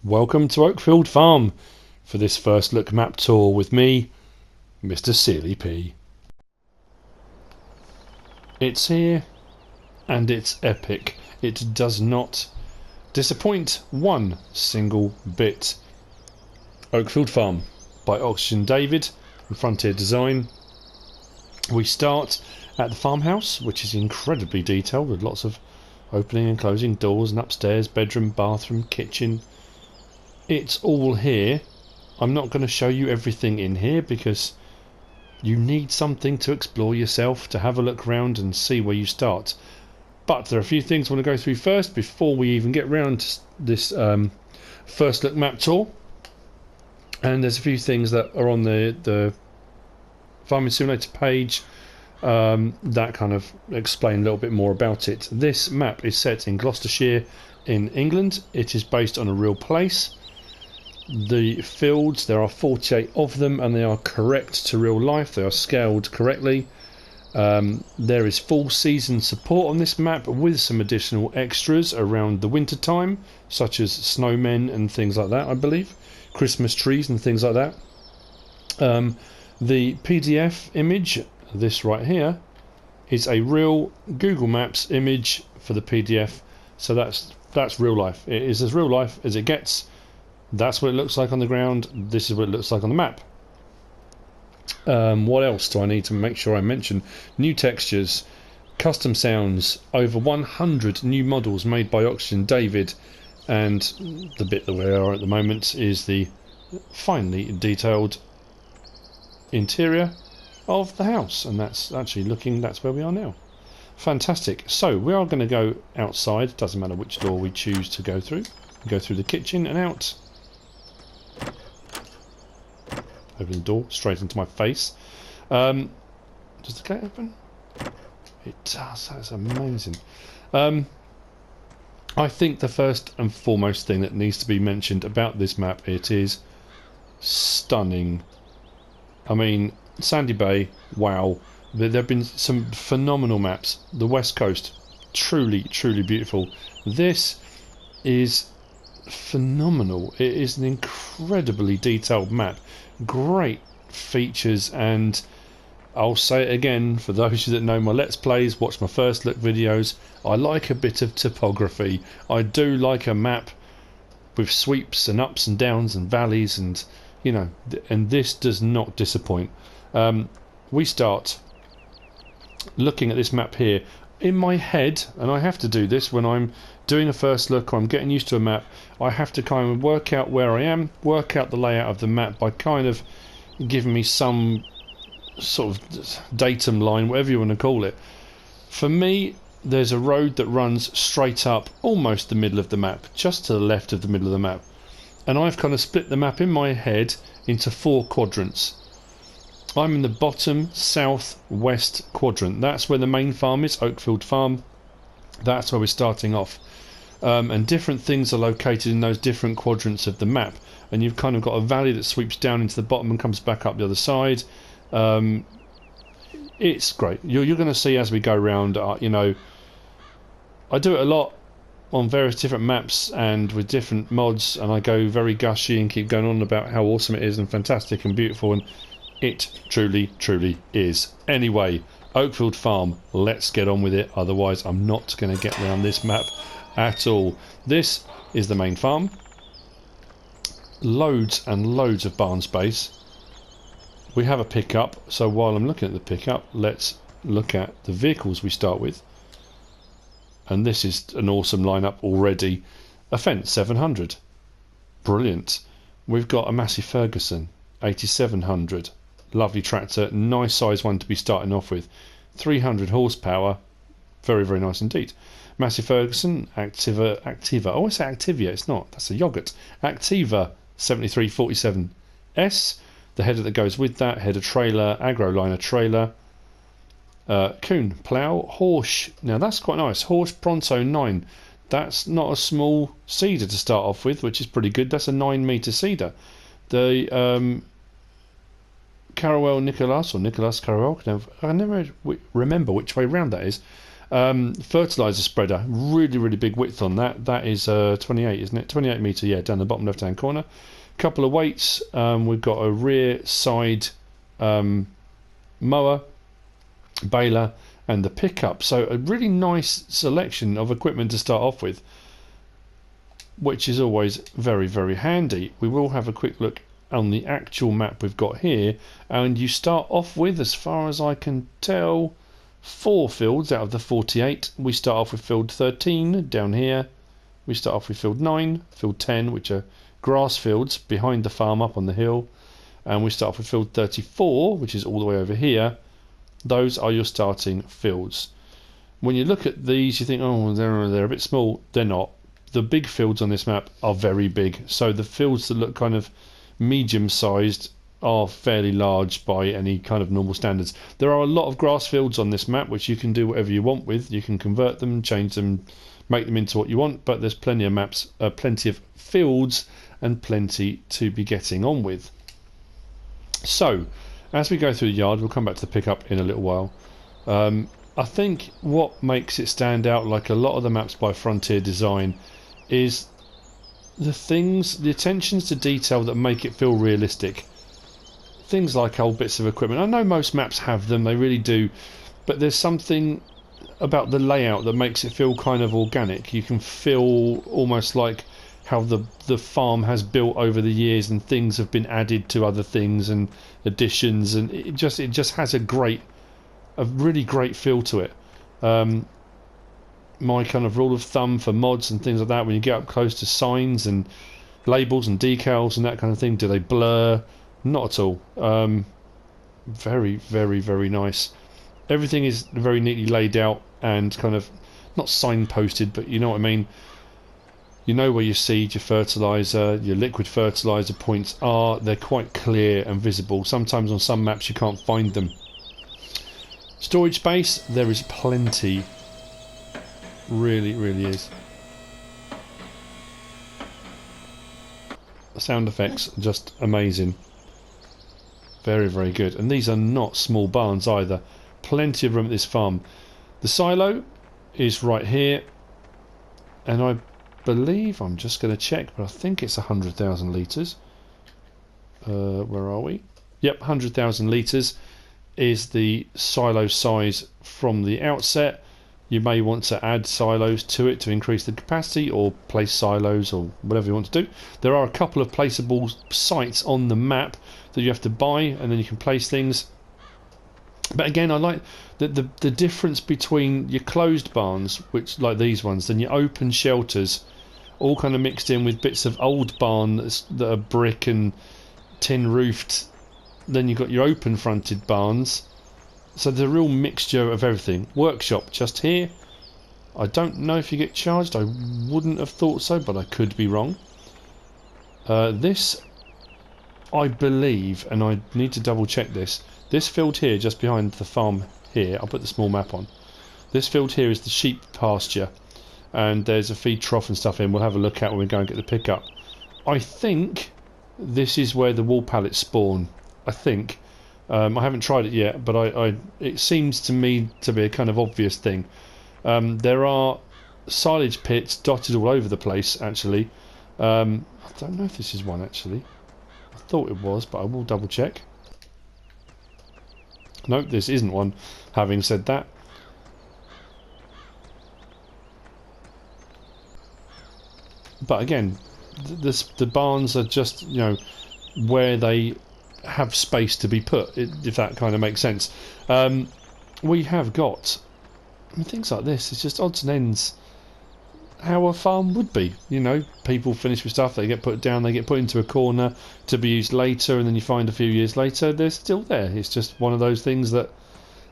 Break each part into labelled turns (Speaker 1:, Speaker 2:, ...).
Speaker 1: Welcome to Oakfield Farm for this first look map tour with me, MrSealyp. It's here and it's epic. It does not disappoint one single bit. Oakfield Farm by Oxygen David and Frontier Design. We start at the farmhouse, which is incredibly detailed with lots of opening and closing doors and upstairs, bedroom, bathroom, kitchen. It's all here. I'm not going to show you everything in here because you need something to explore yourself, to have a look around and see where you start. But there are a few things I want to go through first before we even get round to this first look map tour. And there's a few things that are on the Farming Simulator page that kind of explain a little bit more about it. This map is set in Gloucestershire in England. It is based on a real place. The fields, there are 48 of them, and they are correct to real life. They are scaled correctly. There is full season support on this map with some additional extras around the winter time, such as snowmen and things like that, I believe. Christmas trees and things like that. The PDF image, this right here, is a real Google Maps image for the PDF. So that's real life. It is as real life as it gets. That's what it looks like on the ground. This is what it looks like on the map. What else do I need to make sure I mention? New textures, custom sounds, over 100 new models made by Oxygen David, and the bit that we are at the moment is the finely detailed interior of the house, and that's where we are now. Fantastic. So we are going to go outside. Doesn't matter which door we choose to go through. Go through the kitchen and out. Open the door straight into my face. Does the gate open? It does. That's amazing. I think the first and foremost thing that needs to be mentioned about this map, it is stunning. I mean, Sandy Bay, wow. There have been some phenomenal maps. The West Coast, truly, truly beautiful. This is phenomenal. It is an incredibly detailed map. Great features, and I'll say it again for those of you that know my Let's Plays, watch my first look videos, I like a bit of topography. I do like a map with sweeps and ups and downs and valleys, and you know, and this does not disappoint. We start looking at this map here. In my head, and I have to do this when I'm doing a first look or I'm getting used to a map, I have to kind of work out where I am, work out the layout of the map by kind of giving me some sort of datum line, whatever you want to call it. For me, there's a road that runs straight up almost the middle of the map, just to the left of the middle of the map, and I've kind of split the map in my head into 4 quadrants. I'm in the bottom southwest quadrant. That's where the main farm is, Oakfield Farm. That's where we're starting off. And different things are located in those different quadrants of the map. And you've kind of got a valley that sweeps down into the bottom and comes back up the other side. It's great. You're going to see as we go around, you know, I do it a lot on various different maps and with different mods, and I go very gushy and keep going on about how awesome it is and fantastic and beautiful, and it truly, truly is. Anyway, Oakfield Farm, let's get on with it, otherwise I'm not going to get around this map at all. This is the main farm. Loads and loads of barn space. We have a pickup, so while I'm looking at the pickup, let's look at the vehicles we start with. And this is an awesome lineup already. A Fence 700. Brilliant. We've got a Massey Ferguson 8700. Lovely tractor, nice size one to be starting off with. 300 horsepower, very, very nice indeed. Massey Ferguson, Activa. Oh, I say Activia, it's not, that's a yogurt. Activa 7347S. The header that goes with that, header trailer, AgroLiner trailer. Kuhn plough, Horsch. Now that's quite nice. Horsch Pronto 9. That's not a small cedar to start off with, which is pretty good. That's a 9-metre cedar. The Carawel Nicholas, or Nicholas Carawel, I never remember which way round that is. Fertilizer spreader, really big width on that. That is 28, isn't it? 28 metre, yeah, down the bottom left hand corner. Couple of weights. We've got a rear side mower, baler, and the pickup. So a really nice selection of equipment to start off with, which is always very handy. We will have a quick look on the actual map we've got here, and you start off with, as far as I can tell, 4 fields out of the 48. We start off with field 13 down here. We start off with field 9, field 10, which are grass fields behind the farm up on the hill, and we start off with field 34, which is all the way over here. Those are your starting fields. When you look at these, you think, oh, they're a bit small. They're not. The big fields on this map are very big, so the fields that look kind of medium sized are fairly large by any kind of normal standards. There are a lot of grass fields on this map which you can do whatever you want with. You can convert them, change them, make them into what you want, but there's plenty of maps, plenty of fields, and plenty to be getting on with. So as we go through the yard, we'll come back to the pickup in a little while. I think what makes it stand out, like a lot of the maps by Frontier Design, is the attentions to detail that make it feel realistic. Things like old bits of equipment. I know most maps have them, they really do, but there's something about the layout that makes it feel kind of organic. You can feel almost like how the farm has built over the years, and things have been added to other things and additions, and it just has a really great feel to it. My kind of rule of thumb for mods and things like that, when you get up close to signs and labels and decals and that kind of thing, do they blur? Not at all. Very nice. Everything is very neatly laid out and kind of not signposted, but you know what I mean. You know where your seed, your fertilizer, your liquid fertilizer points are. They're quite clear and visible. Sometimes on some maps you can't find them. Storage space, there is plenty. Really is. The sound effects are just amazing. Very good. And these are not small barns either. Plenty of room at this farm. The silo is right here, and I believe, I'm just going to check, but I think it's 100,000 litres. Where are we? Yep, 100,000 litres is the silo size from the outset. You may want to add silos to it to increase the capacity, or place silos, or whatever you want to do. There are a couple of placeable sites on the map that you have to buy, and then you can place things. But again, I like the difference between your closed barns, which like these ones, then your open shelters, all kind of mixed in with bits of old barn that are brick and tin roofed. Then you've got your open fronted barns. So there's a real mixture of everything. Workshop just here. I don't know if you get charged. I wouldn't have thought so, but I could be wrong. This, I believe, and I need to double check this. This field here, just behind the farm here, I'll put the small map on. This field here is the sheep pasture, and there's a feed trough and stuff in. We'll have a look at when we go and get the pickup. I think this is where the wool pallets spawn. I think. I haven't tried it yet, but it seems to me to be a kind of obvious thing. There are silage pits dotted all over the place, actually. I don't know if this is one, actually. I thought it was, but I will double check. Nope, this isn't one, having said that. But again, the barns are just, you know, where they have space to be put, if that kind of makes sense. We have got, I mean, things like this. It's just odds and ends how a farm would be. You know, people finish with stuff, they get put down, they get put into a corner to be used later, and then you find a few years later they're still there. It's just one of those things that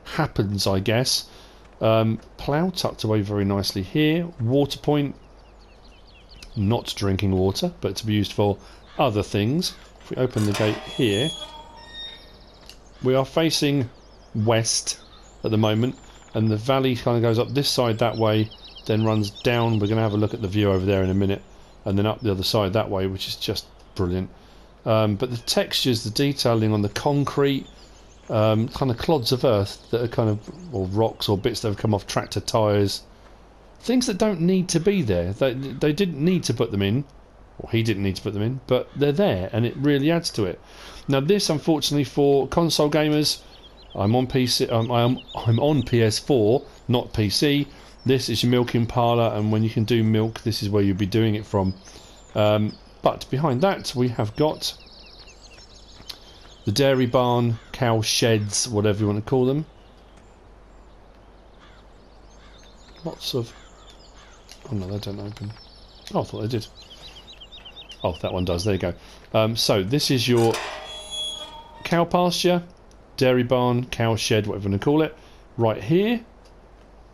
Speaker 1: happens, I guess. Plough tucked away very nicely here. Water point, not drinking water, but to be used for other things. If we open the gate here, we are facing west at the moment, and the valley kind of goes up this side that way, then runs down. We're going to have a look at the view over there in a minute, and then up the other side that way, which is just brilliant. But the textures, the detailing on the concrete, kind of clods of earth that are kind of, or rocks or bits that have come off tractor tyres. Things that don't need to be there. They didn't need to put them in, or he didn't need to put them in, but they're there, and it really adds to it. Now this, unfortunately, for console gamers, I'm on PC. I'm on PS4, not PC. This is your milking parlour, and when you can do milk, this is where you'll be doing it from. But behind that, we have got the dairy barn, cow sheds, whatever you want to call them. Lots of... Oh no, they don't open. Oh, I thought they did. Oh, that one does. There you go. So this is your cow pasture, dairy barn, cow shed, whatever you want to call it. Right here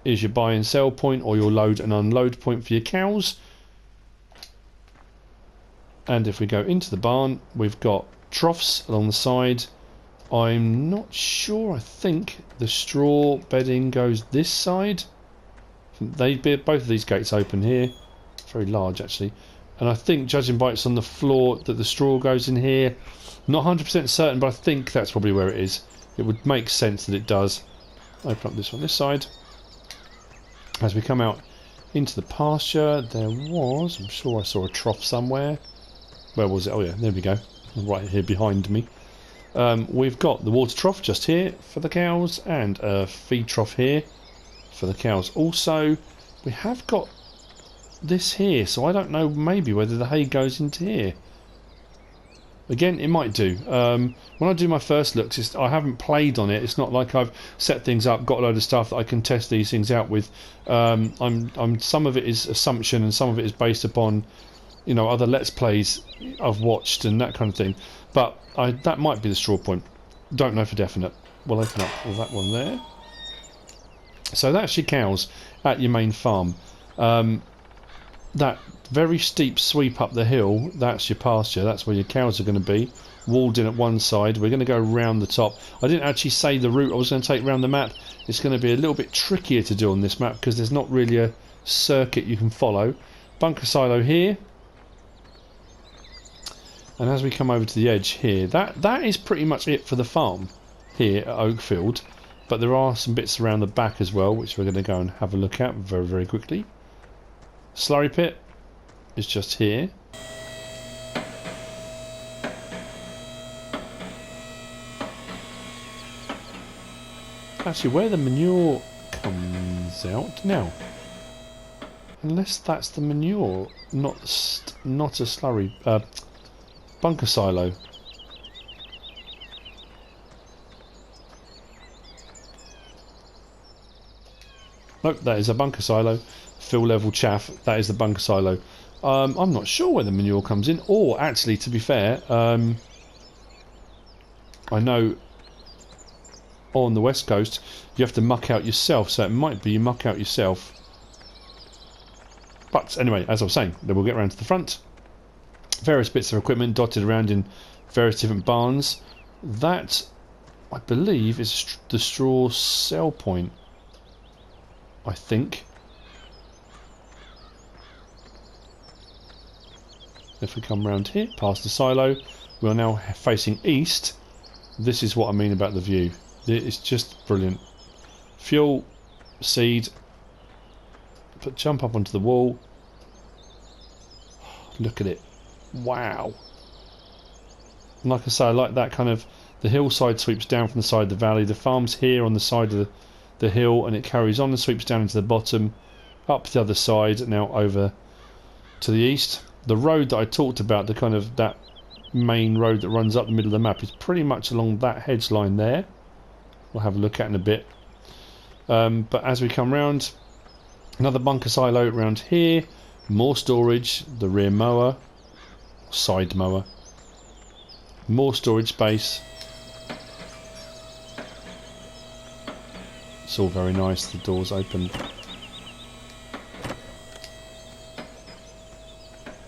Speaker 1: is your buy and sell point, or your load and unload point for your cows. And if we go into the barn, we've got troughs along the side. I'm not sure. I think the straw bedding goes this side. Both of these gates open here. Very large, actually. And I think, judging by it's on the floor, that the straw goes in here. Not 100% certain, but I think that's probably where it is. It would make sense that it does. Open up this one, this side. As we come out into the pasture, there was... I'm sure I saw a trough somewhere. Where was it? Oh yeah, there we go. Right here behind me. We've got the water trough just here for the cows, and a feed trough here for the cows also. We have got this here, so I don't know maybe whether the hay goes into here. Again, it might do. When I do my first looks, I haven't played on it. It's not like I've set things up, got a load of stuff that I can test these things out with. Some of it is assumption, and some of it is based upon, you know, other Let's Plays I've watched and that kind of thing. But that might be the straw point. Don't know for definite. We'll open up that one there. So that's your cows at your main farm. That very steep sweep up the hill, that's your pasture. That's where your cows are going to be. Walled in at one side. We're going to go round the top. I didn't actually say the route I was going to take round the map. It's going to be a little bit trickier to do on this map because there's not really a circuit you can follow. Bunker silo here. And as we come over to the edge here, that is pretty much it for the farm here at Oakfield. But there are some bits around the back as well, which we're going to go and have a look at very, very quickly. Slurry pit is just here. Actually, where the manure comes out now, unless that's the manure, not a slurry, bunker silo. Nope, that is a bunker silo. Fill level chaff, that is the bunker silo. I'm not sure where the manure comes in, or actually, to be fair, I know on the west coast you have to muck out yourself, so it might be you muck out yourself. But anyway, as I was saying, then we'll get around to the front. Various bits of equipment dotted around in various different barns. That, I believe, is the straw sell point, I think. If we come round here, past the silo, we are now facing east. This is what I mean about the view. It's just brilliant. Fuel, seed, jump up onto the wall. Look at it. Wow. And like I say, I like that kind of, the hillside sweeps down from the side of the valley. The farm's here on the side of the hill, and it carries on and sweeps down into the bottom, up the other side, now over to the east. The road that I talked about, the kind of that main road that runs up the middle of the map, is pretty much along that hedge line there. We'll have a look at in a bit. But as we come round, another bunker silo around here, more storage, the rear mower, side mower, more storage space. It's all very nice, the doors open.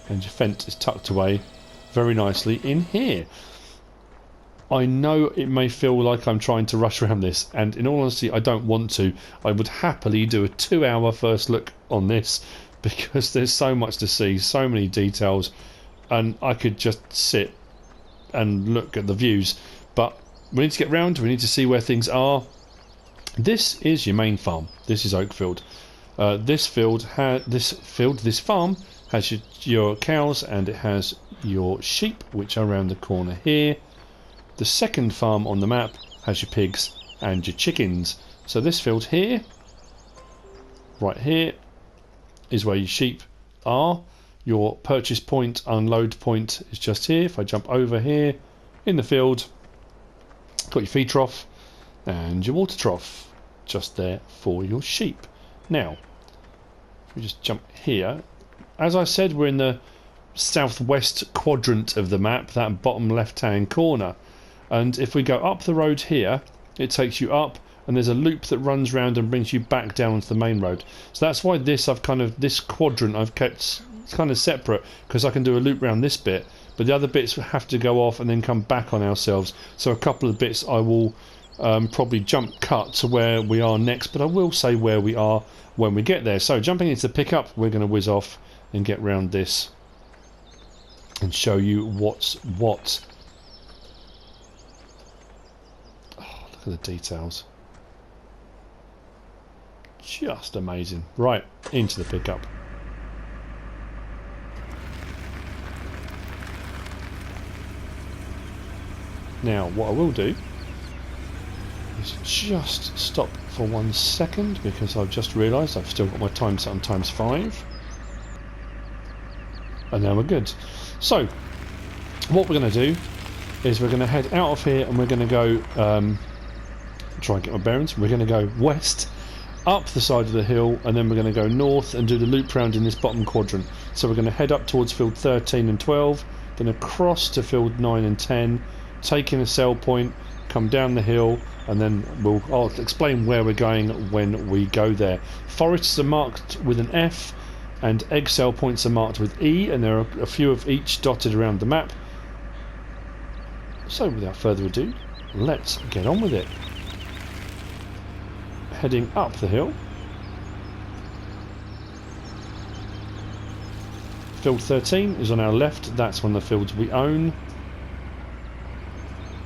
Speaker 1: And your fence is tucked away very nicely in here. I know it may feel like I'm trying to rush around this, and in all honesty I don't want to. I would happily do a 2-hour first look on this because there's so much to see, so many details, and I could just sit and look at the views. But we need to get round. We need to see where things are. This is your main farm. This is Oakfield. This farm has your cows, and it has your sheep, which are around the corner here. The second farm on the map has your pigs and your chickens. So this field here, right here, is where your sheep are. Your purchase point, unload point is just here. If I jump over here in the field, got your feed trough and your water trough just there for your sheep. Now, if we just jump here, as I said, we're in the southwest quadrant of the map, that bottom left hand corner, and if we go up the road here, it takes you up, and there's a loop that runs round and brings you back down to the main road. So that's why this quadrant I've kept kind of separate, because I can do a loop round this bit, but the other bits have to go off and then come back on ourselves. So a couple of bits I will probably jump cut to where we are next, but I will say where we are when we get there. So jumping into the pickup, we're going to whiz off and get round this and show you what's what. Oh, look at the details. Just amazing. Right, into the pickup. Now, what I will do is just stop for 1 second, because I've just realised I've still got my time set on ×5. And now we're good. So, what we're going to do is we're going to head out of here, and we're going to go, try and get my bearings, we're going to go west, up the side of the hill, and then we're going to go north and do the loop round in this bottom quadrant. So we're going to head up towards field 13 and 12, then across to field 9 and 10, taking a sell point, come down the hill, and then I'll explain where we're going when we go there. Forests are marked with an F, and egg sell points are marked with E, and there are a few of each dotted around the map. So without further ado, let's get on with it. Heading up the hill. Field 13 is on our left. That's one of the fields we own.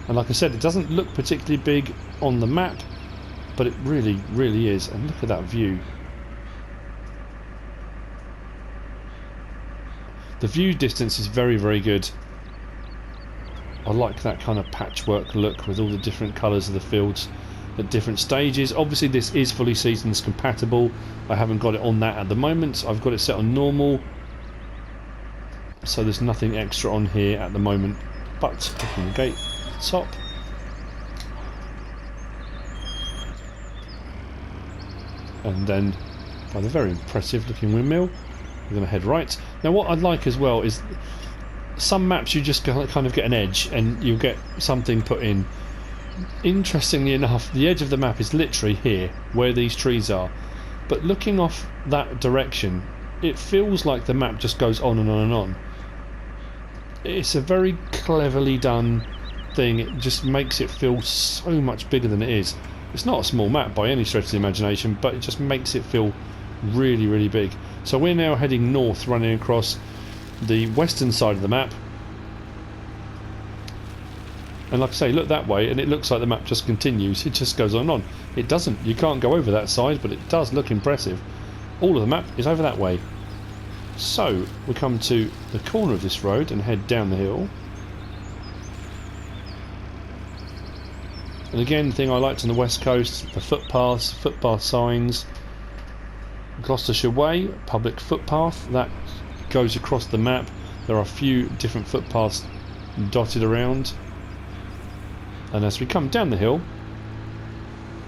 Speaker 1: And like I said, it doesn't look particularly big on the map, but it really, really is. And look at that view. The view distance is very, very good. I like that kind of patchwork look with all the different colours of the fields at different stages. Obviously this is fully seasons compatible. I haven't got it on that at the moment. I've got it set on normal, so there's nothing extra on here at the moment. But open the gate top, and then by the very impressive looking windmill we're going to head right. Now what I'd like as well is some maps you just kind of get an edge and you get something put in. Interestingly enough, the edge of the map is literally here where these trees are, but looking off that direction it feels like the map just goes on and on and on. It's a very cleverly done thing. It just makes it feel so much bigger than it is. It's not a small map by any stretch of the imagination, but it just makes it feel really, really big. So we're now heading north, running across the western side of the map, and like I say, look that way and it looks like the map just continues. It just goes on and on. It doesn't. You can't go over that side, but it does look impressive. All of the map is over that way. So we come to the corner of this road and head down the hill. And again, the thing I liked on the west coast, the footpaths, footpath signs. Gloucestershire Way, public footpath, that goes across the map. There are a few different footpaths dotted around. And as we come down the hill,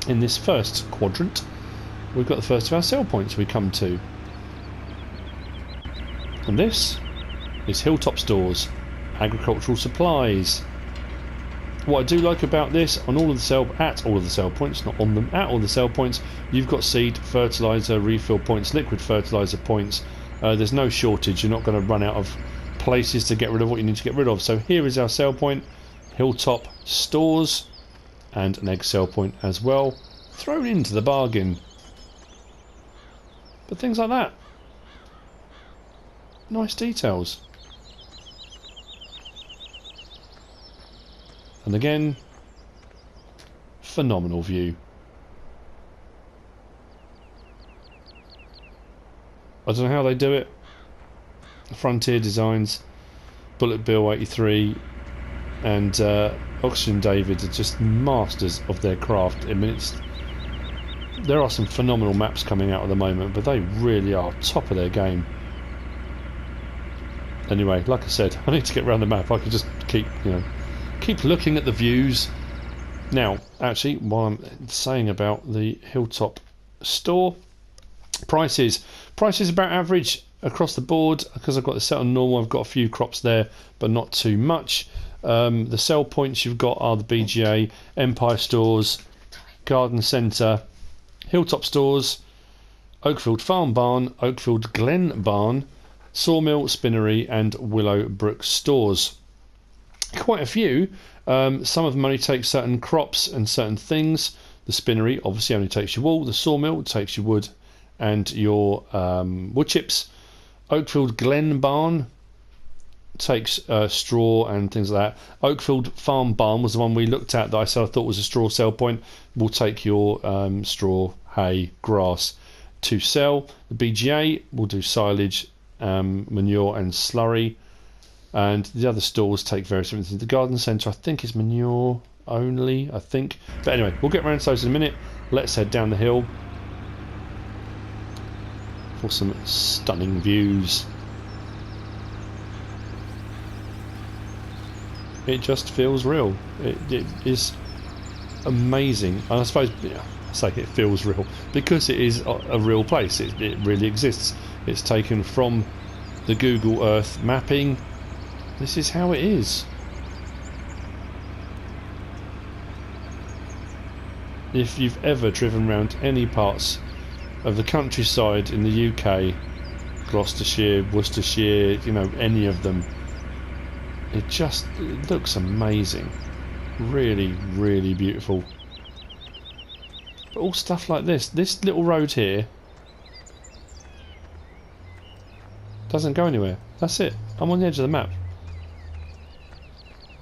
Speaker 1: in this first quadrant, we've got the first of our sell points we come to. And this is Hilltop Stores, agricultural supplies. What I do like about this, at all of the sell points, not on them, at all the sell points, you've got seed, fertiliser, refill points, liquid fertiliser points. There's no shortage. You're not going to run out of places to get rid of what you need to get rid of. So here is our sell point, Hilltop Stores, and an egg sell point as well, thrown into the bargain. But things like that, nice details. And again, phenomenal view. I don't know how they do it. Frontier Designs, Bullet Bill 83 and Oxygen David are just masters of their craft. I mean, there are some phenomenal maps coming out at the moment, but they really are top of their game. Anyway, like I said, I need to get around the map. I could just keep looking at the views. Now, actually, while I'm saying about the Hilltop store, prices about average across the board, because I've got the set on normal. I've got a few crops there, but not too much. The sell points you've got are the BGA, Empire Stores, Garden Centre, Hilltop Stores, Oakfield Farm Barn, Oakfield Glen Barn, Sawmill, Spinnery and Willowbrook Stores. Quite a few. Some of them only take certain crops and certain things. The Spinnery obviously only takes your wool. The Sawmill takes your wood and your wood chips. Oakfield Glen Barn takes straw and things like that. Oakfield Farm Barn was the one we looked at that I thought was a straw sell point. Will take your straw, hay, grass to sell. The BGA will do silage, manure and slurry, and the other stores take various different things. The garden centre I think is manure only, I think. But anyway, we'll get around to those in a minute. Let's head down the hill for some stunning views. It just feels real. It is amazing, and I suppose I say it feels real because it is a real place. It really exists. It's taken from the Google Earth mapping. This is how it is. If you've ever driven around any parts of the countryside in the UK, Gloucestershire, Worcestershire, any of them, it looks amazing. Really, really beautiful. But all stuff like this little road here doesn't go anywhere. That's it. I'm on the edge of the map.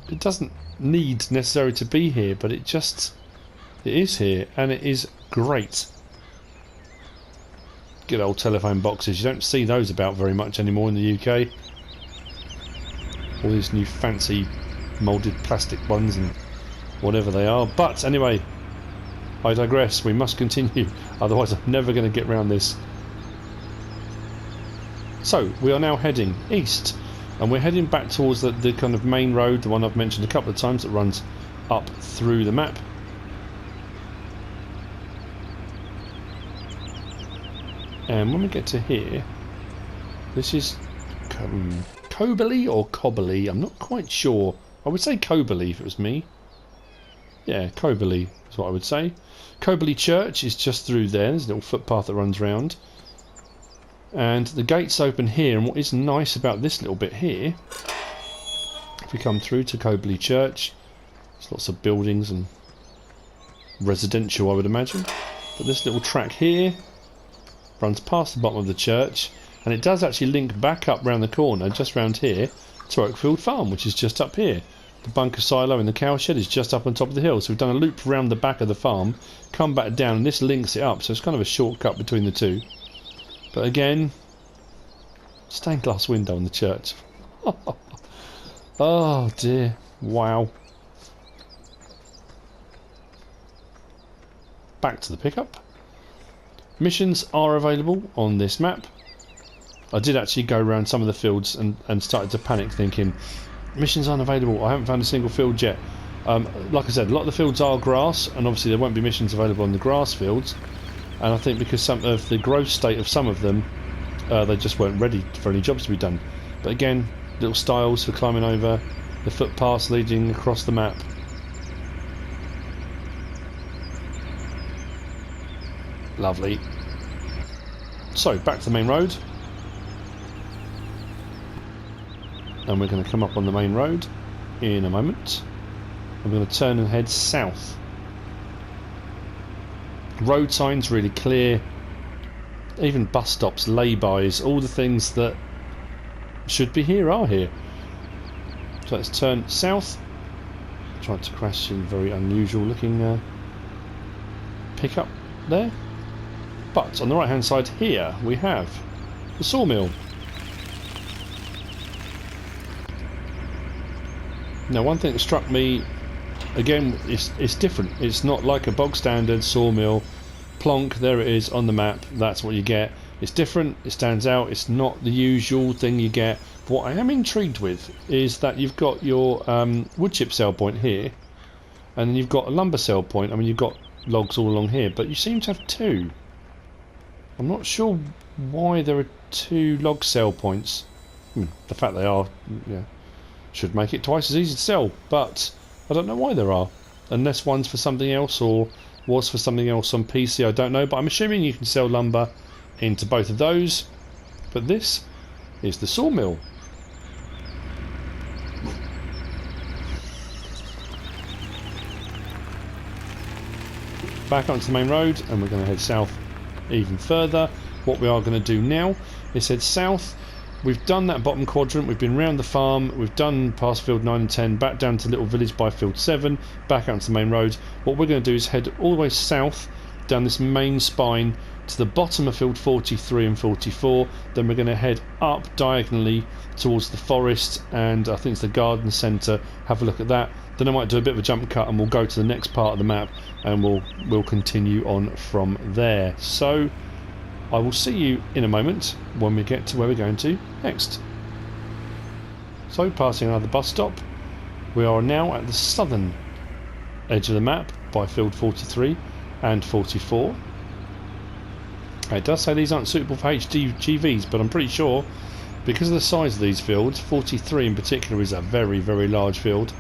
Speaker 1: It doesn't need necessarily to be here, but it is here, and it is great. Good old telephone boxes. You don't see those about very much anymore in the UK. All these new fancy moulded plastic ones and whatever they are. But anyway, I digress. We must continue, otherwise I'm never going to get around this. So we are now heading east, and we're heading back towards the kind of main road, the one I've mentioned a couple of times that runs up through the map. And when we get to here, this is Kobeli or Kobeli, I'm not quite sure. I would say Kobeli if it was me. Yeah, Kobeli is what I would say. Kobeli Church is just through there. There's a little footpath that runs round. And the gates open here, and what is nice about this little bit here, if we come through to Kobeli Church, there's lots of buildings and residential, I would imagine. But this little track here runs past the bottom of the church, and it does actually link back up round the corner, just round here, to Oakfield Farm, which is just up here. The bunker silo and the cowshed is just up on top of the hill, so we've done a loop round the back of the farm, come back down, and this links it up, so it's kind of a shortcut between the two. But again, stained glass window in the church. Oh dear, wow. Back to the pickup. Missions are available on this map. I did actually go around some of the fields and started to panic, thinking missions aren't available, I haven't found a single field yet. Like I said, a lot of the fields are grass, and obviously there won't be missions available on the grass fields, and I think because some of the growth state of some of them, they just weren't ready for any jobs to be done. But again, little stiles for climbing over, the footpaths leading across the map. Lovely. So, back to the main road. And we're going to come up on the main road in a moment. I'm going to turn and head south. Road signs really clear. Even bus stops, lay-bys, all the things that should be here are here. So let's turn south. Tried to crash in very unusual looking pick up there. But on the right hand side here we have the sawmill. Now one thing that struck me, again, it's different. It's not like a bog standard sawmill. Plonk, there it is on the map, that's what you get. It's different, it stands out, it's not the usual thing you get. But what I am intrigued with is that you've got your wood chip sell point here, and then you've got a lumber sell point. I mean, you've got logs all along here, but you seem to have two. I'm not sure why there are two log sell points. The fact they are, yeah, should make it twice as easy to sell, but I don't know why there are. Unless one's for something else or was for something else on PC, I don't know, but I'm assuming you can sell lumber into both of those. But this is the sawmill. Back onto the main road, and we're going to head south even further. What we are going to do now is head south. We've done that bottom quadrant, we've been round the farm, we've done past field 9 and 10, back down to little village by field 7, back out to the main road. What we're going to do is head all the way south down this main spine to the bottom of field 43 and 44. Then we're going to head up diagonally towards the forest, and I think it's the garden centre. Have a look at that. Then I might do a bit of a jump cut and we'll go to the next part of the map, and we'll continue on from there. So I will see you in a moment when we get to where we're going to next. So, passing another bus stop, we are now at the southern edge of the map by field 43 and 44. It does say these aren't suitable for HGVs, but I'm pretty sure, because of the size of these fields, 43 in particular is a very, very large field.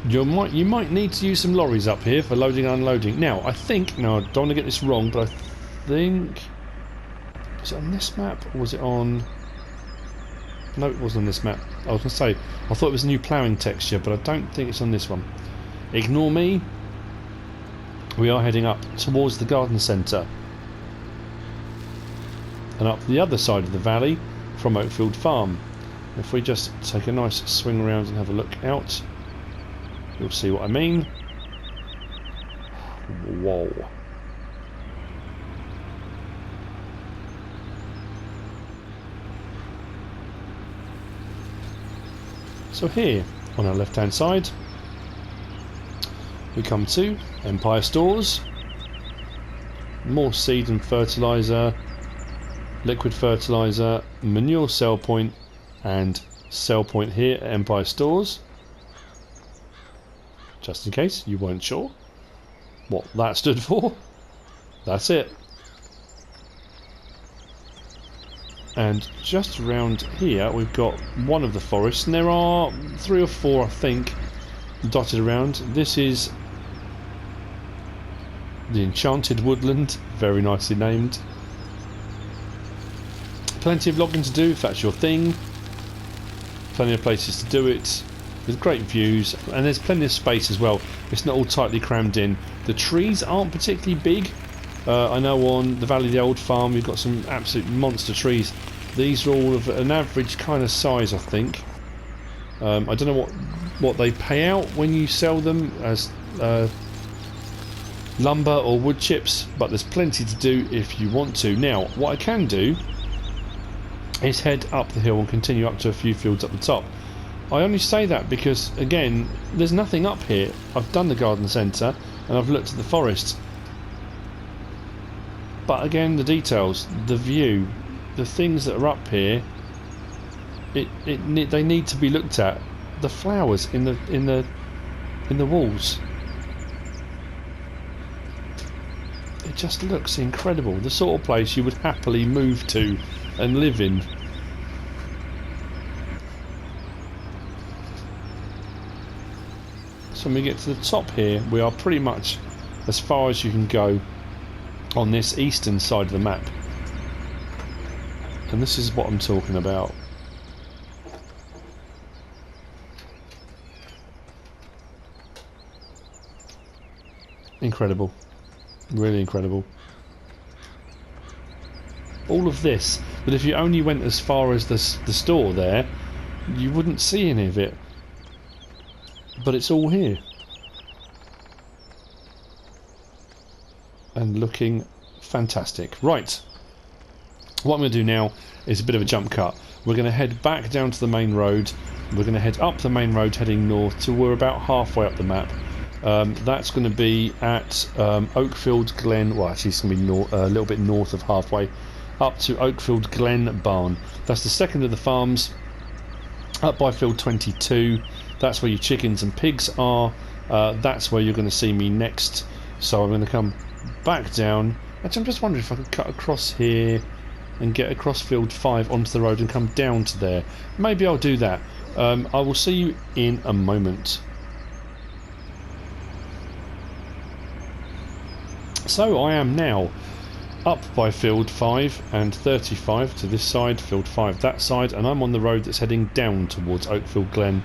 Speaker 1: You might need to use some lorries up here for loading and unloading. Now, I don't want to get this wrong, but I think, was it on this map or was it on? No, it wasn't on this map. I was going to say, I thought it was a new ploughing texture, but I don't think it's on this one. Ignore me. We are heading up towards the garden centre and up the other side of the valley from Oakfield Farm. If we just take a nice swing around and have a look out, you'll see what I mean. Whoa. So here, on our left hand side, we come to Empire Stores. More seed and fertiliser, liquid fertiliser, manure sell point, and sell point here at Empire Stores. Just in case you weren't sure what that stood for, that's it. And just around here we've got one of the forests, and there are 3 or 4 I think dotted around. This is the Enchanted Woodland, very nicely named. Plenty of logging to do if that's your thing. Plenty of places to do it, with great views, and there's plenty of space as well. It's not all tightly crammed in. The trees aren't particularly big. I know on the Valley of the Old Farm you've got some absolute monster trees. These are all of an average kind of size, I think. I don't know what they pay out when you sell them as lumber or wood chips, but there's plenty to do if you want to. Now, what I can do is head up the hill and continue up to a few fields up the top. I only say that because, again, there's nothing up here. I've done the garden centre and I've looked at the forest. But again, the details, the view, the things that are up here, they need to be looked at. The flowers in the walls. It just looks incredible. The sort of place you would happily move to and live in. So when we get to the top here, we are pretty much as far as you can go on this eastern side of the map. And this is what I'm talking about. Incredible. Really incredible. All of this, but if you only went as far as the store there, you wouldn't see any of it. But it's all here. and looking fantastic. Right, what I'm going to do now is a bit of a jump cut. We're going to head back down to the main road. We're going to head up the main road heading north till we're about halfway up the map. That's going to be at Oakfield Glen. Well, actually it's going to be a little bit north of halfway up to Oakfield Glen Barn. That's the second of the farms up by field 22. That's where your chickens and pigs are. That's where you're going to see me next. So I'm going to come back down. Actually, I'm just wondering if I could cut across here and get across field 5 onto the road and come down to there. Maybe I'll do that. I will see you in a moment. So I am now up by field 5 and 35 to this side, field 5 that side, and I'm on the road that's heading down towards Oakfield Glen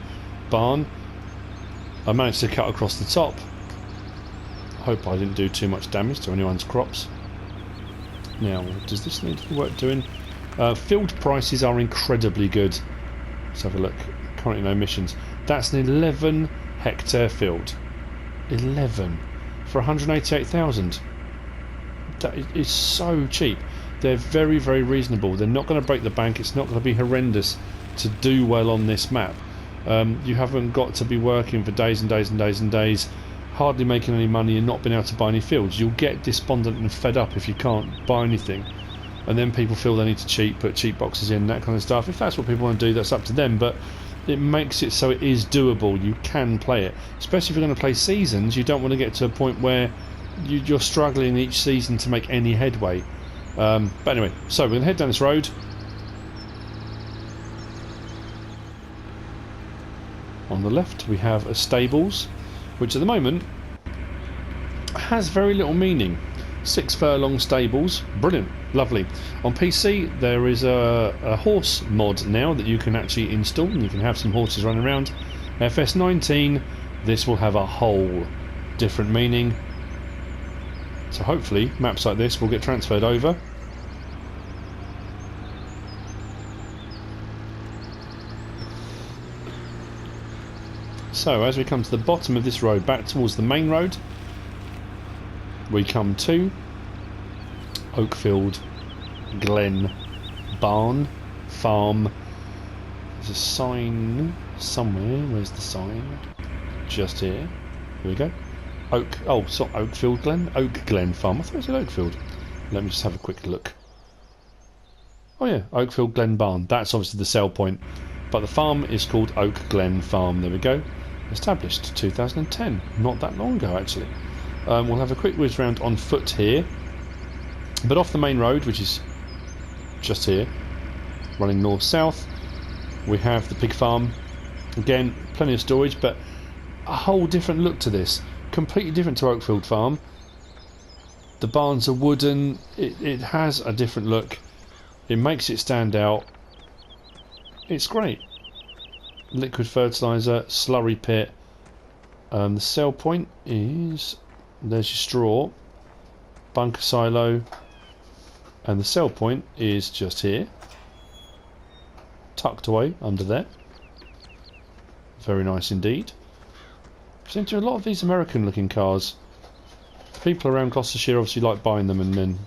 Speaker 1: Barn. I managed to cut across the top. Hope I didn't do too much damage to anyone's crops. Now, does this need to be worth doing? Field prices are incredibly good. Let's have a look. Currently no missions. That's an 11 hectare field. 11 for 188,000. That is so cheap. They're very, very reasonable. They're not going to break the bank. It's not going to be horrendous to do well on this map. You haven't got to be working for days and days and days and days, hardly making any money and not being able to buy any fields. You'll get despondent and fed up if you can't buy anything, and then people feel they need to cheat, put cheat boxes in, that kind of stuff. If that's what people want to do, that's up to them, but it makes it so it is doable. You can play it, especially if you're going to play seasons. You don't want to get to a point where you're struggling each season to make any headway. But anyway, so we're going to head down this road. On the left we have a stables, which at the moment has very little meaning. 6 furlong stables, brilliant, lovely. On PC there is a horse mod now that you can actually install, and you can have some horses running around. FS19, this will have a whole different meaning. So hopefully maps like this will get transferred over. So as we come to the bottom of this road back towards the main road, we come to Oakfield Glen Barn Farm. There's a sign somewhere. Where's the sign? Just here. Here we go. Oakfield Glen? Oak Glen Farm. I thought it was Oakfield. Let me just have a quick look. Oh yeah, Oakfield Glen Barn. That's obviously the sell point. But the farm is called Oak Glen Farm. There we go. Established 2010. Not that long ago, actually. We'll have a quick whiz round on foot here. But off the main road, which is just here, running north-south, we have the pig farm. Again, plenty of storage, but a whole different look to this. Completely different to Oakfield Farm. The barns are wooden. It has a different look. It makes it stand out. It's great. Liquid fertiliser, slurry pit. The sell point is, there's your straw, bunker silo, and the sell point is just here, tucked away under there. Very nice indeed. Seem to a lot of these American looking cars. People around Gloucestershire obviously like buying them and then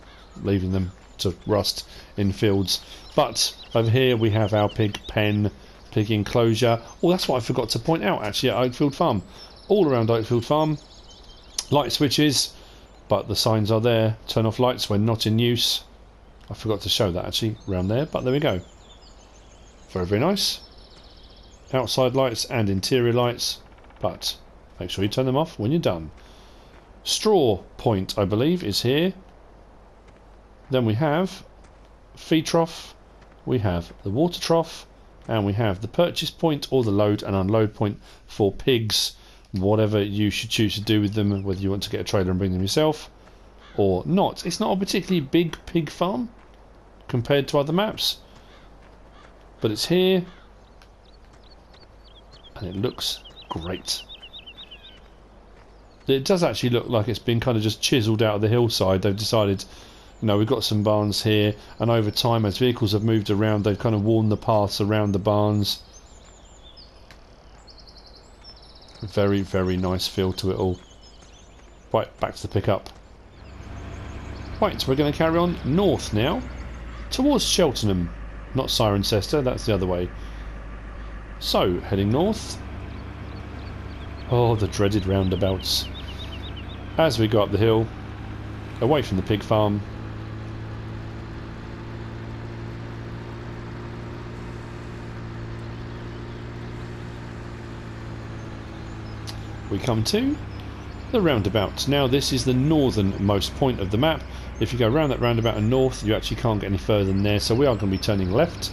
Speaker 1: leaving them to rust in fields. But over here we have our pig pen, pig enclosure. Oh, that's what I forgot to point out actually at Oakfield Farm. All around Oakfield Farm, light switches, but the signs are there. Turn off lights when not in use. I forgot to show that actually around there, but there we go. Very, very nice. Outside lights and interior lights, but make sure you turn them off when you're done. Straw point, I believe, is here. Then we have feed trough, we have the water trough, and we have the purchase point or the load and unload point for pigs, whatever you should choose to do with them, whether you want to get a trailer and bring them yourself or not. It's not a particularly big pig farm compared to other maps, but it's here and it looks great. It does actually look like it's been kind of just chiselled out of the hillside. They've decided, you know, we've got some barns here, and over time as vehicles have moved around they've kind of worn the paths around the barns. Very, very nice feel to it all. Right, back to the pickup. Right, so we're going to carry on north now, towards Cheltenham, not Cirencester, that's the other way. So, heading north. Oh, the dreaded roundabouts. As we go up the hill, away from the pig farm. We come to the roundabout. Now this is the northernmost point of the map. If you go around that roundabout and north, you actually can't get any further than there, so we are going to be turning left,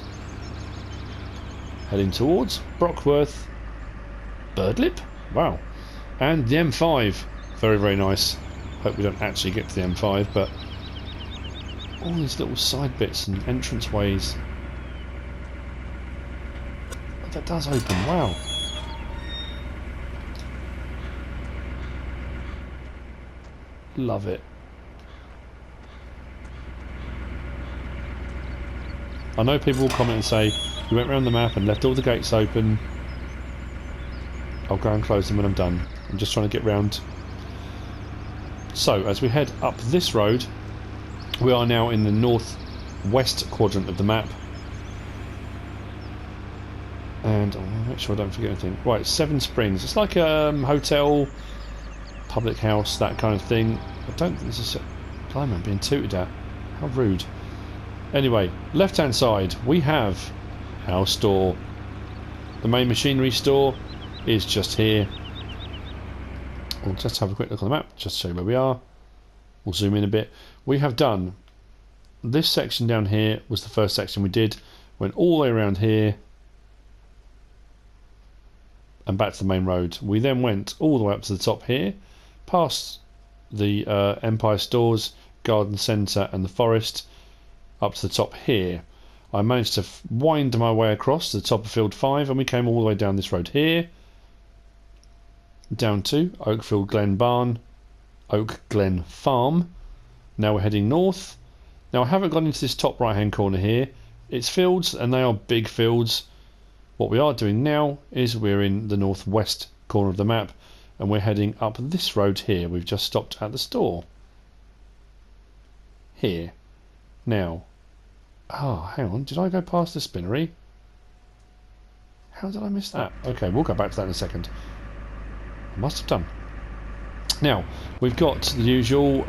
Speaker 1: heading towards Brockworth, Birdlip, wow, and the M5. Very, very nice. Hope we don't actually get to the M5, but all these little side bits and entrance ways. Oh, that does open, wow. Love it. I know people will comment and say, you went around the map and left all the gates open. I'll go and close them when I'm done. I'm just trying to get round. So, as we head up this road, we are now in the northwest quadrant of the map. And I'll make sure I don't forget anything. Right, Seven Springs. It's like a hotel, public house, that kind of thing. I don't think this is a... Blimey, I'm being tooted at. How rude. Anyway, left hand side we have our store. The main machinery store is just here. We'll just have a quick look on the map, just to show you where we are. We'll zoom in a bit. We have done this section down here was the first section we did. Went all the way around here and back to the main road. We then went all the way up to the top here, past the Empire Stores, Garden Centre and the Forest, up to the top here. I managed to wind my way across to the top of Field 5 and we came all the way down this road here, down to Oakfield Glen Barn, Oak Glen Farm. Now we're heading north. Now I haven't gone into this top right hand corner here. It's fields and they are big fields. What we are doing now is we're in the northwest corner of the map and we're heading up this road here. We've just stopped at the store here. Now, oh, hang on, did I go past the spinnery? How did I miss that? Okay, we'll go back to that in a second. I must have done. Now, we've got the usual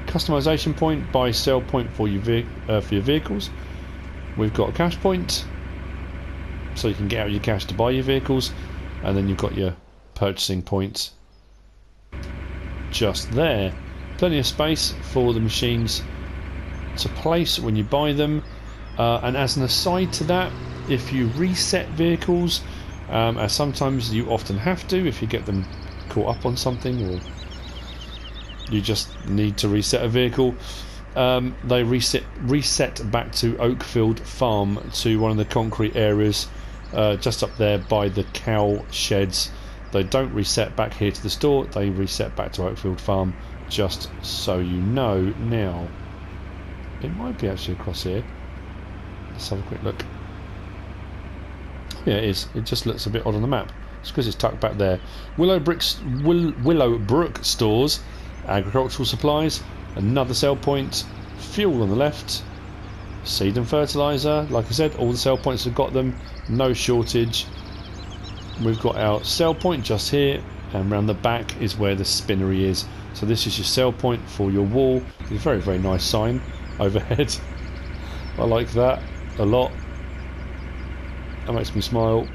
Speaker 1: customization point, buy, sell point for your vehicles. We've got a cash point, so you can get out your cash to buy your vehicles, and then you've got your purchasing point just there. Plenty of space for the machines to place when you buy them, and as an aside to that, if you reset vehicles, as sometimes you often have to if you get them caught up on something or you just need to reset a vehicle, they reset back to Oakfield Farm, to one of the concrete areas just up there by the cow sheds. They don't reset back here to the store, they reset back to Oakfield Farm, just so you know. Now it might be actually across here. Let's have a quick look. Yeah, it is. It just looks a bit odd on the map. It's because it's tucked back there. Willowbrook stores, agricultural supplies, another sell point, fuel on the left, seed and fertiliser. Like I said, all the sell points have got them, no shortage. We've got our sell point just here, and round the back is where the spinnery is. So this is your sell point for your wool. It's a very, very nice sign overhead. I like that a lot. That makes me smile.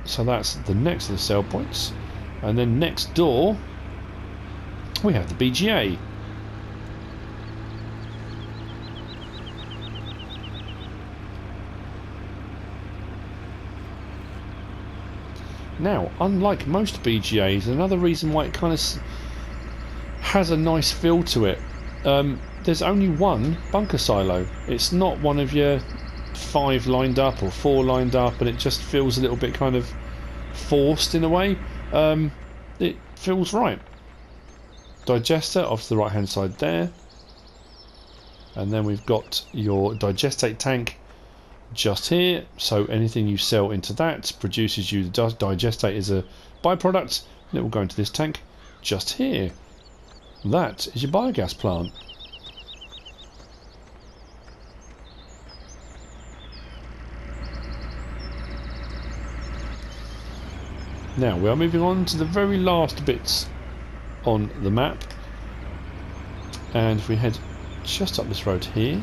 Speaker 1: So that's the next of the sell points, and then next door we have the BGA. Now, unlike most BGAs, another reason why it kind of has a nice feel to it, there's only one bunker silo. It's not one of your 5 lined up or 4 lined up, and it just feels a little bit kind of forced in a way. It feels right. Digester off to the right hand side there, and then we've got your digestate tank just here, so anything you sell into that produces you the digestate as a byproduct, and it will go into this tank just here. That is your biogas plant. Now we are moving on to the very last bits on the map, and if we head just up this road here,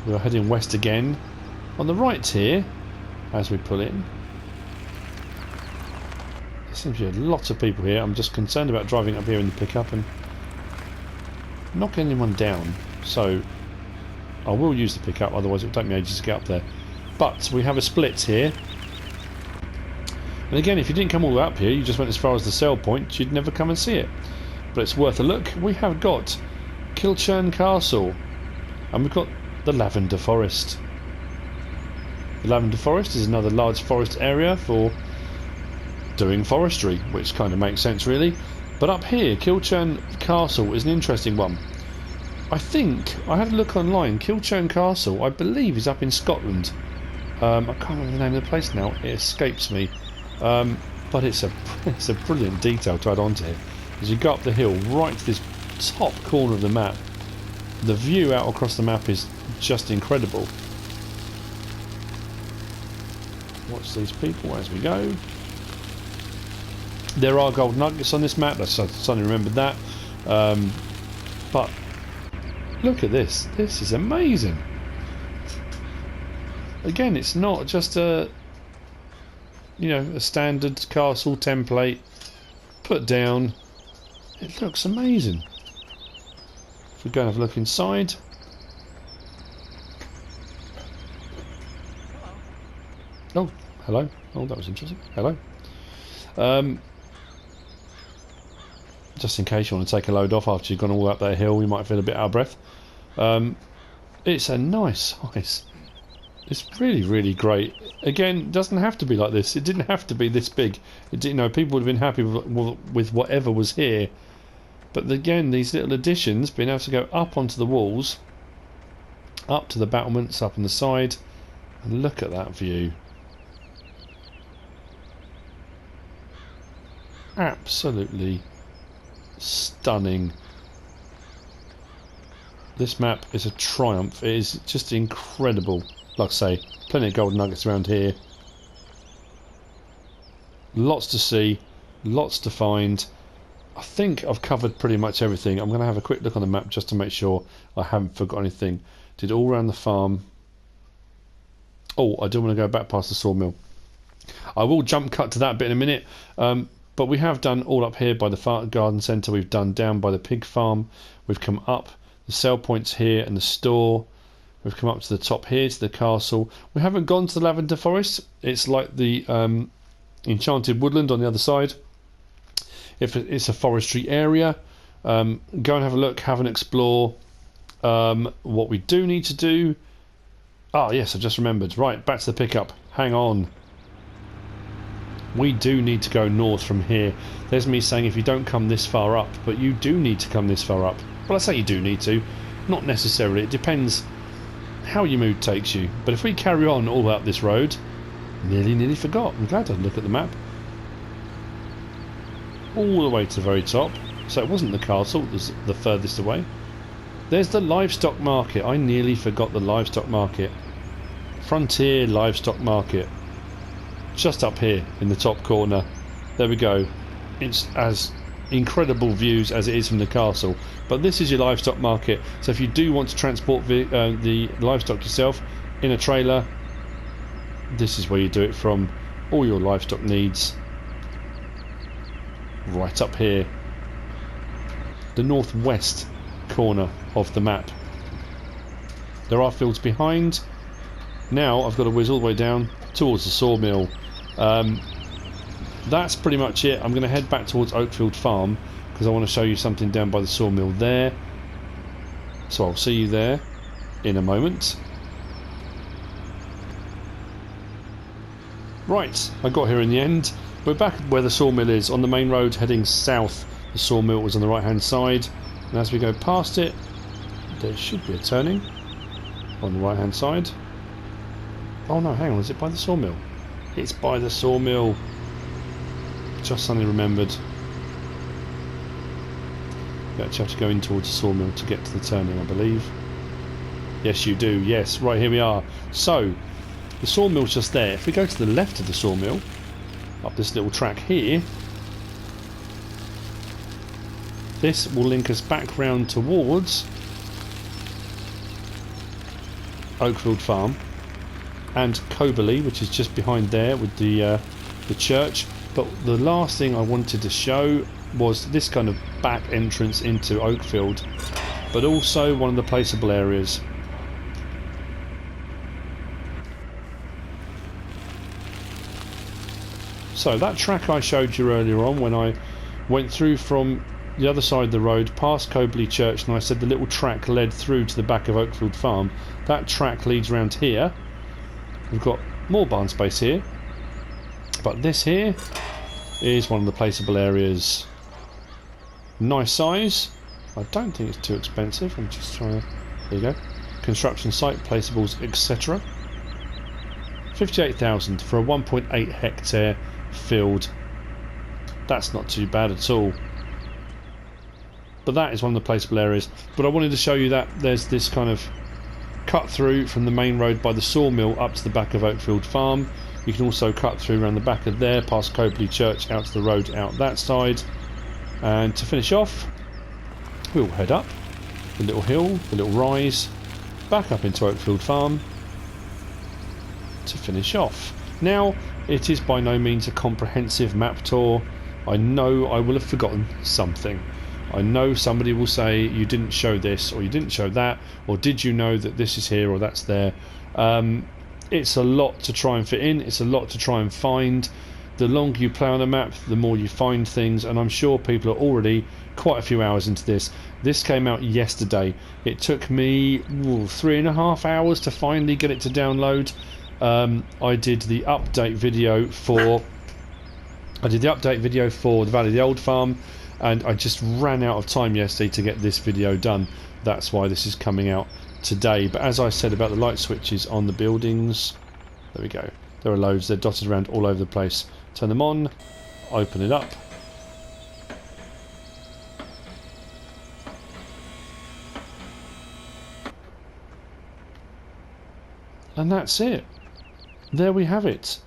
Speaker 1: we are heading west again. On the right here, as we pull in, there seems to be lots of people here. I'm just concerned about driving up here in the pickup and knocking anyone down, so I will use the pickup, otherwise it will take me ages to get up there. But we have a split here, and again, if you didn't come all the way up here, you just went as far as the sell point, you'd never come and see it. But it's worth a look. We have got Kilchurn Castle, and we've got the Lavender Forest. The Lavender Forest is another large forest area for doing forestry, which kind of makes sense really. But up here, Kilchurn Castle is an interesting one. I think, I had a look online, Kilchurn Castle, I believe, is up in Scotland. I can't remember the name of the place now, it escapes me. But it's a brilliant detail to add on to here. As you go up the hill, right to this top corner of the map, the view out across the map is just incredible. Watch these people as we go. There are gold nuggets on this map, I suddenly remembered that. But look at this. This is amazing. Again, it's not just a standard castle template put down. It looks amazing. If we go and have a look inside. Oh, hello. Oh, that was interesting. Hello. Just in case you want to take a load off after you've gone all up that hill, you might feel a bit out of breath. It's a nice size. It's really, really great. Again, it doesn't have to be like this. It didn't have to be this big. It didn't, people would have been happy with whatever was here. But again, these little additions, being able to go up onto the walls, up to the battlements, up on the side, and look at that view. Absolutely stunning. This map is a triumph. It is just incredible. Like I say, plenty of gold nuggets around here. Lots to see, lots to find. I think I've covered pretty much everything. I'm going to have a quick look on the map just to make sure I haven't forgot anything. Did all around the farm. Oh, I do want to go back past the sawmill. I will jump cut to that bit in a minute. But we have done all up here by the garden centre. We've done down by the pig farm. We've come up the sell points here and the store. We've come up to the top here to the castle. We haven't gone to the Lavender Forest. It's like the enchanted woodland on the other side. If it's a forestry area, go and have a look, have an explore. What we do need to do. Ah, yes, I just remembered. Right, back to the pickup. Hang on. We do need to go north from here. There's me saying if you don't come this far up, but you do need to come this far up. Well, I say you do need to. Not necessarily. It depends how your mood takes you. But if we carry on all up this road, nearly forgot. I'm glad I look at the map. All the way to the very top. So it wasn't the castle, it was the furthest away. There's the livestock market. I nearly forgot the livestock market. Frontier livestock market. Just up here in the top corner. There we go. It's as incredible views as it is from the castle. But this is your livestock market. So if you do want to transport the livestock yourself in a trailer, this is where you do it from. All your livestock needs. Right up here. The northwest corner of the map. There are fields behind. Now I've got to whiz all the way down towards the sawmill. That's pretty much it. I'm going to head back towards Oakfield Farm because I want to show you something down by the sawmill there. So I'll see you there in a moment. Right, I got here in the end. We're back where the sawmill is on the main road heading south. The sawmill was on the right hand side, and as we go past it there should be a turning on the right hand side. Oh no, hang on, is it by the sawmill? It's by the sawmill. Just suddenly remembered. You actually have to go in towards the sawmill to get to the turning, I believe. Yes, you do. Yes, right, here we are. So, the sawmill's just there. If we go to the left of the sawmill, up this little track here, this will link us back round towards Oakfield Farm and Kobeli, which is just behind there with the church. But the last thing I wanted to show was this kind of back entrance into Oakfield, but also one of the placeable areas. So that track I showed you earlier on, when I went through from the other side of the road past Kobeli Church, and I said the little track led through to the back of Oakfield Farm, that track leads round here. We've got more barn space here, but this here is one of the placeable areas. Nice size. I don't think it's too expensive. I'm just trying to... There you go. Construction site, placeables, etc. 58,000 for a 1.8 hectare field. That's not too bad at all. But that is one of the placeable areas. But I wanted to show you that there's this kind of cut through from the main road by the sawmill up to the back of Oakfield Farm. You can also cut through around the back of there, past Kobeli Church, out to the road out that side. And to finish off, we'll head up the little hill, the little rise, back up into Oakfield Farm to finish off. Now, it is by no means a comprehensive map tour. I know I will have forgotten something. I know somebody will say you didn't show this or you didn't show that, or did you know that this is here or that's there. It's a lot to try and fit in, it's a lot to try and find. The longer you play on a map, the more you find things, and I'm sure people are already quite a few hours into this. This came out yesterday. It took me 3.5 hours to finally get it to download. I did the update video for the Valley of the Old Farm, and I just ran out of time yesterday to get this video done. That's why this is coming out today. But as I said about the light switches on the buildings, there we go. There are loads. They're dotted around all over the place. Turn them on, open it up. And that's it. There we have it.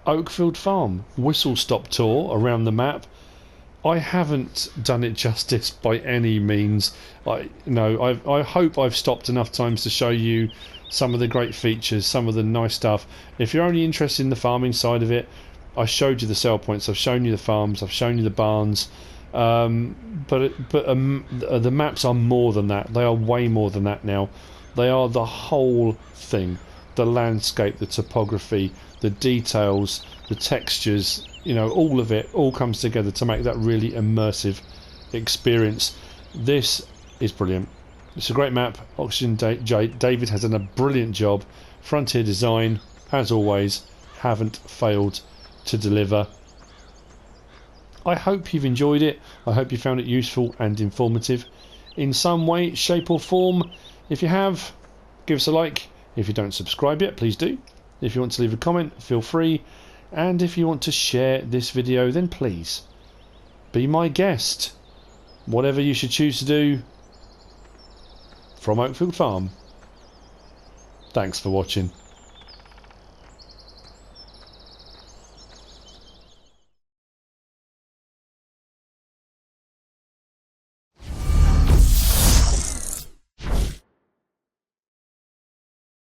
Speaker 1: Oakfield Farm, whistle stop tour around the map. I haven't done it justice by any means. I hope I've stopped enough times to show you some of the great features, some of the nice stuff. If you're only interested in the farming side of it, I showed you the sell points, I've shown you the farms, I've shown you the barns. But the maps are more than that. They are way more than that now. They are the whole thing. The landscape, the topography, the details, the textures, all of it all comes together to make that really immersive experience. This is brilliant. It's a great map. Oxygen David has done a brilliant job. Frontier Design, as always, haven't failed to deliver. I hope you've enjoyed it. I hope you found it useful and informative in some way, shape or form. If you have, give us a like. If you don't subscribe yet, please do. If you want to leave a comment, feel free. And if you want to share this video, then please be my guest. Whatever you should choose to do. From Oakfield Farm. Thanks for watching.